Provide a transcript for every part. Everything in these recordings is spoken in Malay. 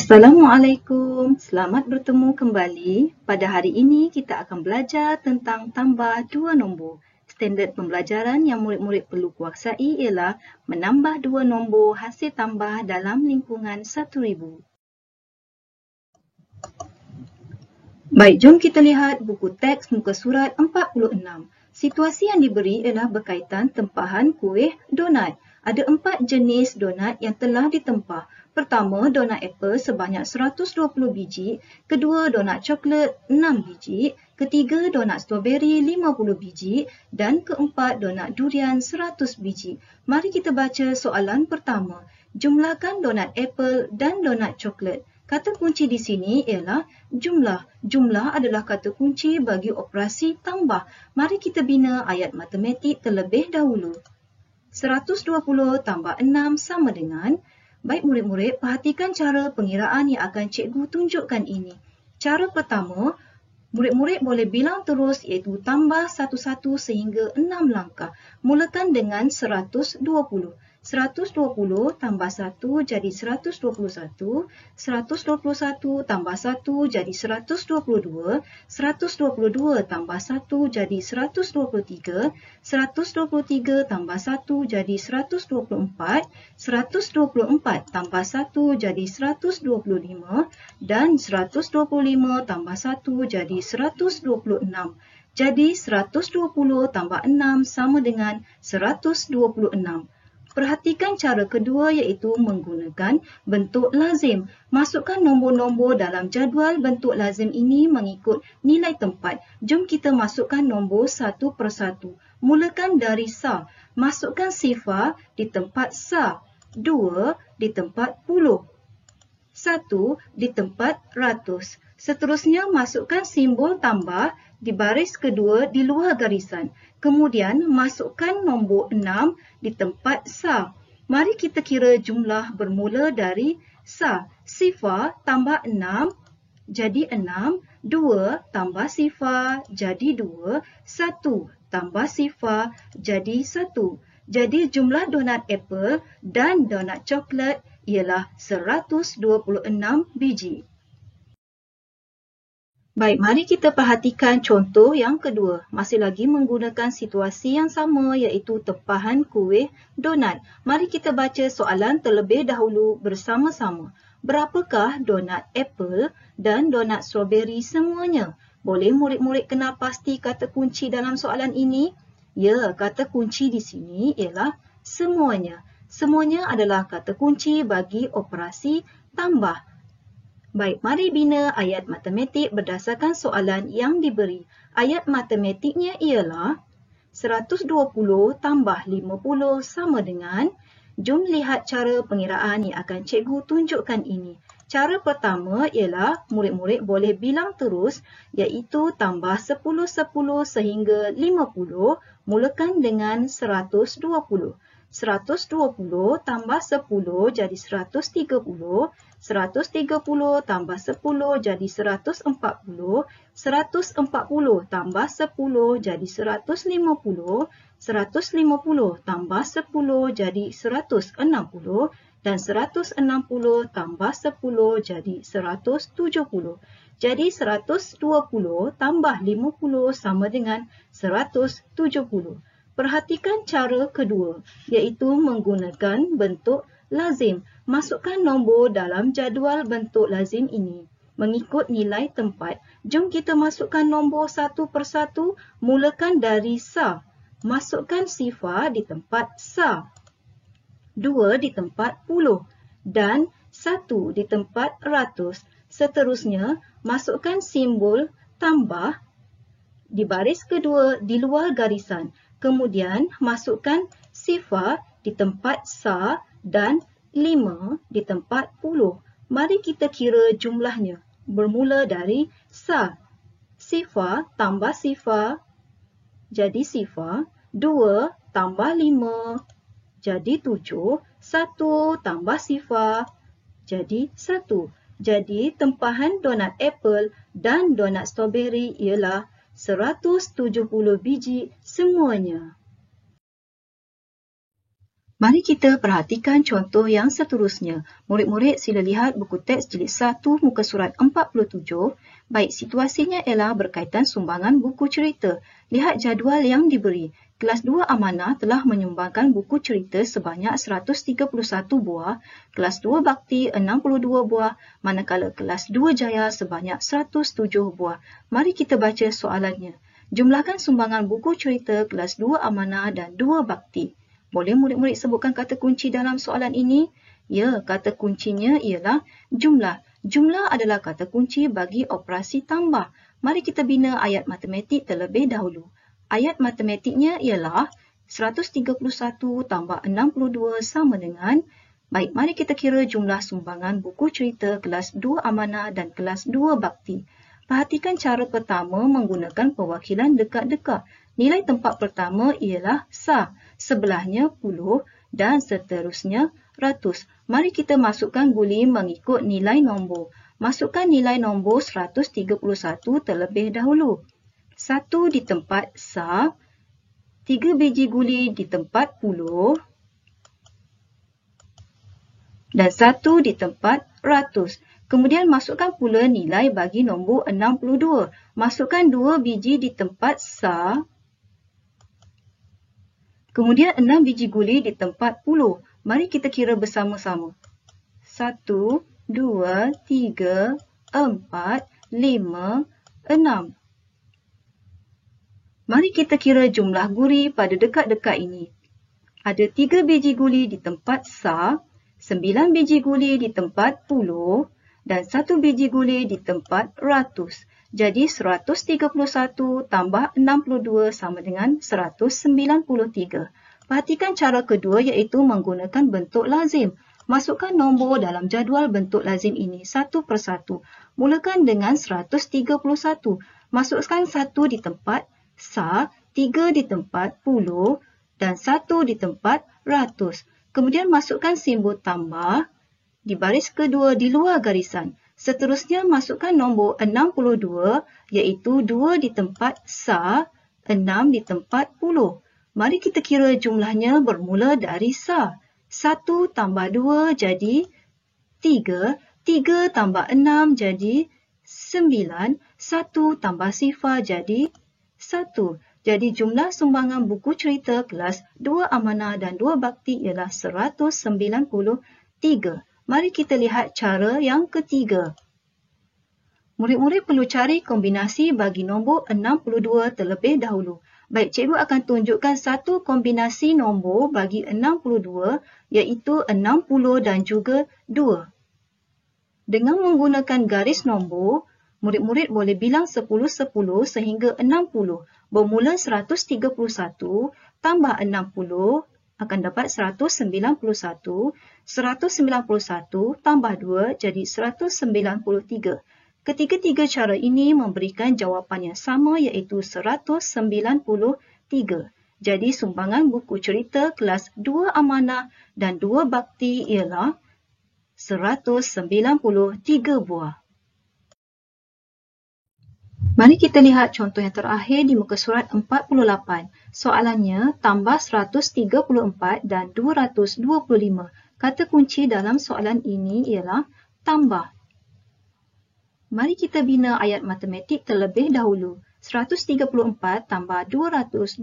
Assalamualaikum, selamat bertemu kembali. Pada hari ini kita akan belajar tentang tambah dua nombor. Standard pembelajaran yang murid-murid perlu kuasai ialah menambah dua nombor hasil tambah dalam lingkungan 1000. Baik, jom kita lihat buku teks muka surat 46. Situasi yang diberi ialah berkaitan tempahan kuih donat. Ada 4 jenis donat yang telah ditempah. Pertama, donat apple sebanyak 120 biji. Kedua, donat coklat 6 biji. Ketiga, donat strawberry 50 biji. Dan keempat, donat durian 100 biji. Mari kita baca soalan pertama. Jumlahkan donat apple dan donat coklat. Kata kunci di sini ialah jumlah. Jumlah adalah kata kunci bagi operasi tambah. Mari kita bina ayat matematik terlebih dahulu. 120 tambah 6 sama dengan. Baik murid-murid, perhatikan cara pengiraan yang akan cikgu tunjukkan ini. Cara pertama, murid-murid boleh bilang terus iaitu tambah satu-satu sehingga 6 langkah. Mulakan dengan 120. 120 tambah 1 jadi 121. 121 tambah 1 jadi 122. 122 tambah 1 jadi 123. 123 tambah 1 jadi 124. 124 tambah 1 jadi 125. Dan 125 tambah 1 jadi 126. Jadi 120 tambah 6 sama dengan 126. Perhatikan cara kedua iaitu menggunakan bentuk lazim. Masukkan nombor-nombor dalam jadual bentuk lazim ini mengikut nilai tempat. Jom kita masukkan nombor satu persatu. Mulakan dari sa. Masukkan sifar di tempat sa. 2 di tempat puluh. 1 di tempat ratus. Seterusnya masukkan simbol tambah di baris kedua di luar garisan. Kemudian masukkan nombor 6 di tempat sa. Mari kita kira jumlah bermula dari sa. Sifar tambah 6 jadi 6. 2 tambah sifar jadi 2. 1 tambah sifar jadi 1. Jadi jumlah donat apple dan donat coklat ialah 126 biji. Baik, mari kita perhatikan contoh yang kedua. Masih lagi menggunakan situasi yang sama iaitu tempahan kuih donat. Mari kita baca soalan terlebih dahulu bersama-sama. Berapakah donat apple dan donat strawberry semuanya? Boleh murid-murid kenal pasti kata kunci dalam soalan ini? Ya, kata kunci di sini ialah semuanya. Semuanya adalah kata kunci bagi operasi tambah. Baik, mari bina ayat matematik berdasarkan soalan yang diberi. Ayat matematiknya ialah 120 tambah 50 sama dengan. Jom lihat cara pengiraan yang akan cikgu tunjukkan ini. Cara pertama ialah murid-murid boleh bilang terus iaitu tambah 10-10 sehingga 50 mulakan dengan 120. 120 tambah 10 jadi 130. 130 tambah 10 jadi 140. 140 tambah 10 jadi 150. 150 tambah 10 jadi 160. Dan 160 tambah 10 jadi 170. Jadi 120 tambah 50 sama dengan 170. Perhatikan cara kedua, iaitu menggunakan bentuk lazim. Masukkan nombor dalam jadual bentuk lazim ini mengikut nilai tempat. Jom kita masukkan nombor satu persatu. Mulakan dari sa. Masukkan sifar di tempat sa. 2 di tempat puluh. Dan 1 di tempat ratus. Seterusnya, masukkan simbol tambah di baris kedua di luar garisan. Kemudian masukkan sifar di tempat sa dan 5 di tempat puluh. Mari kita kira jumlahnya. Bermula dari sa. Sifar tambah sifar jadi sifar. 2 tambah 5 jadi 7. 1 tambah sifar jadi 1. Jadi tempahan donat apple dan donat strawberry ialah 170 biji semuanya. Mari kita perhatikan contoh yang seterusnya. Murid-murid sila lihat buku teks jilid 1 muka surat 47. Baik, situasinya ialah berkaitan sumbangan buku cerita. Lihat jadual yang diberi. Kelas 2 Amanah telah menyumbangkan buku cerita sebanyak 131 buah, kelas 2 Bakti 62 buah, manakala kelas 2 Jaya sebanyak 107 buah. Mari kita baca soalannya. Jumlahkan sumbangan buku cerita kelas 2 Amanah dan 2 Bakti. Boleh murid-murid sebutkan kata kunci dalam soalan ini? Ya, kata kuncinya ialah jumlah. Jumlah adalah kata kunci bagi operasi tambah. Mari kita bina ayat matematik terlebih dahulu. Ayat matematiknya ialah 131 tambah 62 sama dengan. Baik, mari kita kira jumlah sumbangan buku cerita kelas 2 Amanah dan kelas 2 Bakti. Perhatikan cara pertama menggunakan perwakilan dekat-dekat. Nilai tempat pertama ialah sa, sebelahnya puluh dan seterusnya ratus. Mari kita masukkan guli mengikut nilai nombor. Masukkan nilai nombor 131 terlebih dahulu. 1 di tempat sa, 3 biji guli di tempat puluh dan 1 di tempat ratus. Kemudian masukkan pula nilai bagi nombor 62. Masukkan 2 biji di tempat sa. Kemudian 6 biji guli di tempat puluh. Mari kita kira bersama-sama. 1, 2, 3, 4, 5, 6. Mari kita kira jumlah guli pada dekat-dekat ini. Ada 3 biji guli di tempat sa, 9 biji guli di tempat puluh dan 1 biji guli di tempat ratus. Jadi 131 tambah 62 sama dengan 193. Perhatikan cara kedua iaitu menggunakan bentuk lazim. Masukkan nombor dalam jadual bentuk lazim ini satu persatu. Mulakan dengan 131. Masukkan 1 di tempat sa, 3 di tempat puluh dan 1 di tempat ratus. Kemudian masukkan simbol tambah di baris kedua di luar garisan. Seterusnya masukkan nombor 62 iaitu 2 di tempat sa, 6 di tempat puluh. Mari kita kira jumlahnya bermula dari sa. 1 tambah 2 jadi 3, 3 tambah 6 jadi 9, 1 tambah sifar jadi 1. Jadi jumlah sumbangan buku cerita kelas 2 Amanah dan 2 Bakti ialah 193. Mari kita lihat cara yang ketiga. Murid-murid perlu cari kombinasi bagi nombor 62 terlebih dahulu. Baik, cikgu akan tunjukkan satu kombinasi nombor bagi 62 iaitu 60 dan juga 2. Dengan menggunakan garis nombor, murid-murid boleh bilang 10-10 sehingga 60. Bermula 131 tambah 60 akan dapat 191, 191 tambah 2 jadi 193. Ketiga-tiga cara ini memberikan jawapan yang sama iaitu 193. Jadi sumbangan buku cerita kelas 2 Amanah dan 2 Bakti ialah 193 buah. Mari kita lihat contoh yang terakhir di muka surat 48. Soalannya, tambah 134 dan 225. Kata kunci dalam soalan ini ialah tambah. Mari kita bina ayat matematik terlebih dahulu. 134 tambah 225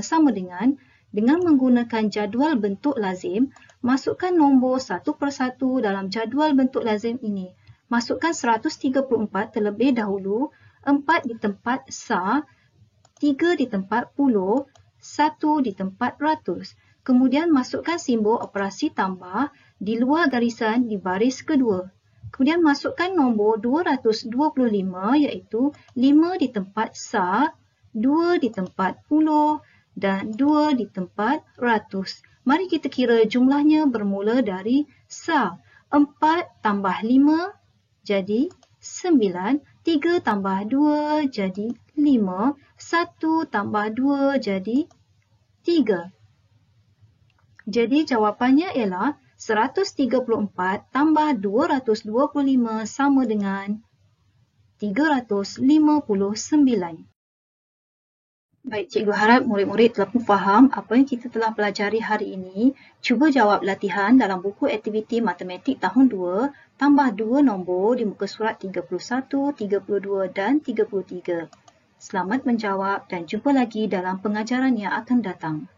sama dengan menggunakan jadual bentuk lazim, masukkan nombor satu persatu dalam jadual bentuk lazim ini. Masukkan 134 terlebih dahulu, 4 di tempat sa, 3 di tempat puluh, 1 di tempat ratus. Kemudian masukkan simbol operasi tambah di luar garisan di baris kedua. Kemudian masukkan nombor 225 iaitu 5 di tempat sa, 2 di tempat puluh dan 2 di tempat ratus. Mari kita kira jumlahnya bermula dari sa. 4 tambah 5 jadi 9. 3 tambah 2 jadi 5, 1 tambah 2 jadi 3. Jadi jawapannya ialah 134 tambah 225 sama dengan 359. Baik, cikgu harap murid-murid telah pun faham apa yang kita telah pelajari hari ini. Cuba jawab latihan dalam buku aktiviti matematik tahun 2, tambah 2 nombor di muka surat 31, 32 dan 33. Selamat menjawab dan jumpa lagi dalam pengajaran yang akan datang.